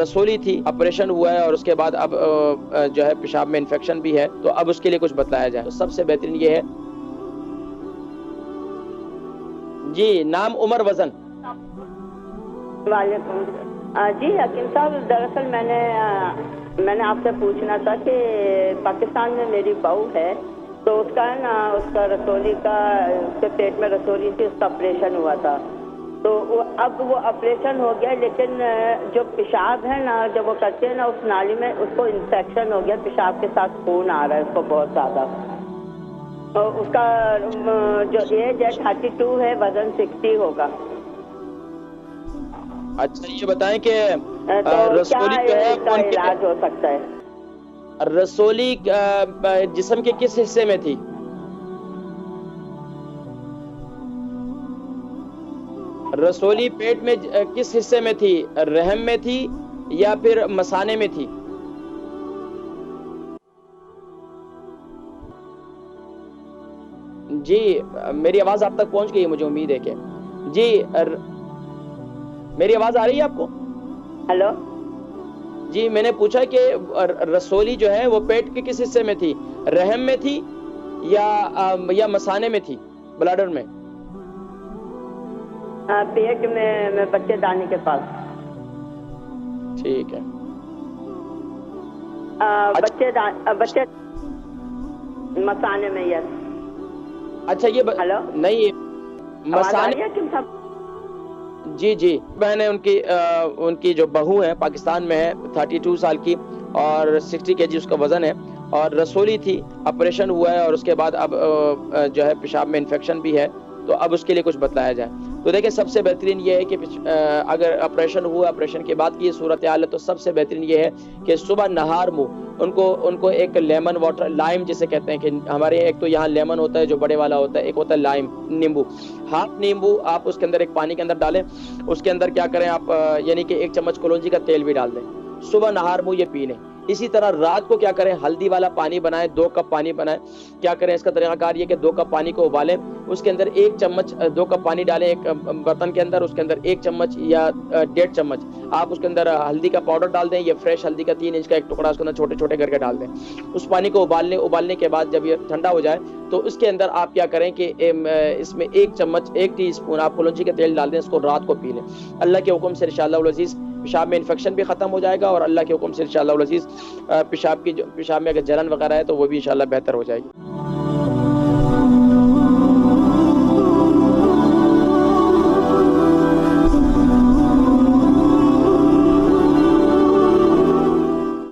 रसोली थी, ऑपरेशन हुआ है और उसके बाद अब जो है पेशाब में इन्फेक्शन भी है, तो अब उसके लिए कुछ बताया जाए। तो सबसे बेहतरीन ये है जी, नाम उमर वजन। वालेकुम। जी हकीम साहब, दरअसल मैंने आपसे पूछना था कि पाकिस्तान में मेरी बहू है, तो उसका है ना, उसका रसोली का, उसके पेट में रसोली थी, उसका ऑपरेशन हुआ था। तो अब वो ऑपरेशन हो गया, लेकिन जो पेशाब है ना, जब वो करते हैं ना, उस नाली में उसको इन्फेक्शन हो गया, पेशाब के साथ खून आ रहा है उसको बहुत ज़्यादा। तो उसका जो एज है 32 है, वजन 60 होगा। अच्छा, ये बताएं कि तो रसोली क्या जो है इसका इलाज हो सकता है? रसोली जिस्म के किस हिस्से में थी? रसोली पेट में किस हिस्से में थी? रहम में थी या फिर मसाने में थी? जी, मेरी आवाज आप तक पहुंच गई है, मुझे उम्मीद है कि जी। मेरी आवाज आ रही है आपको? हेलो जी, मैंने पूछा कि रसोली जो है वो पेट के किस हिस्से में थी? रहम में थी या मसाने में थी, ब्लैडर में? पेट में बच्चेदानी के पास। ठीक है। बच्चे मसाने में। यस। अच्छा, ये हेलो, नहीं, मसाने जी जी, बहन है उनकी जो बहू है पाकिस्तान में है, 32 साल की और 60 केजी उसका वजन है, और रसोली थी, ऑपरेशन हुआ है और उसके बाद अब जो है पेशाब में इन्फेक्शन भी है, तो अब उसके लिए कुछ बताया जाए। तो देखिए, सबसे बेहतरीन ये है कि अगर ऑपरेशन हुआ, ऑपरेशन के बाद की ये सूरत हाल है, तो सबसे बेहतरीन ये है कि सुबह नहार मुँह उनको एक लेमन वाटर, लाइम जिसे कहते हैं, कि हमारे एक तो यहाँ लेमन होता है जो बड़े वाला होता है, एक होता है लाइम, नींबू। हाफ नींबू आप उसके अंदर एक पानी के अंदर डालें, उसके अंदर क्या करें आप, यानी कि 1 चम्मच कलौंजी का तेल भी डाल दें, सुबह नहार मुँह ये पी लें। इसी तरह रात को क्या करें, हल्दी वाला पानी बनाएं, 2 कप पानी बनाएं। क्या करें, इसका तरीकाकार ये कि 2 कप पानी को उबालें, उसके अंदर 1 चम्मच 2 कप पानी डालें एक बर्तन के अंदर, उसके अंदर 1 चम्मच या 1.5 चम्मच आप उसके अंदर हल्दी का पाउडर डाल दें, ये फ्रेश हल्दी का 3 इंच का एक टुकड़ा उसके अंदर छोटे छोटे करके डाल दें। उस पानी को उबालने के बाद जब ये ठंडा हो जाए, तो उसके अंदर आप क्या करें कि इसमें 1 टीस्पून आप कलौंजी का तेल डाल दें, इसको रात को पी लें। अल्लाह के हुक्म से इंशाअल्लाह उल अज़ीज़ पेशाब में इन्फेक्शन भी खत्म हो जाएगा, और अल्लाह के हुक्म से इंशाअल्लाह उल अज़ीज़ पेशाब में अगर जलन वगैरह है तो वो भी इंशाअल्लाह बेहतर हो जाएगी।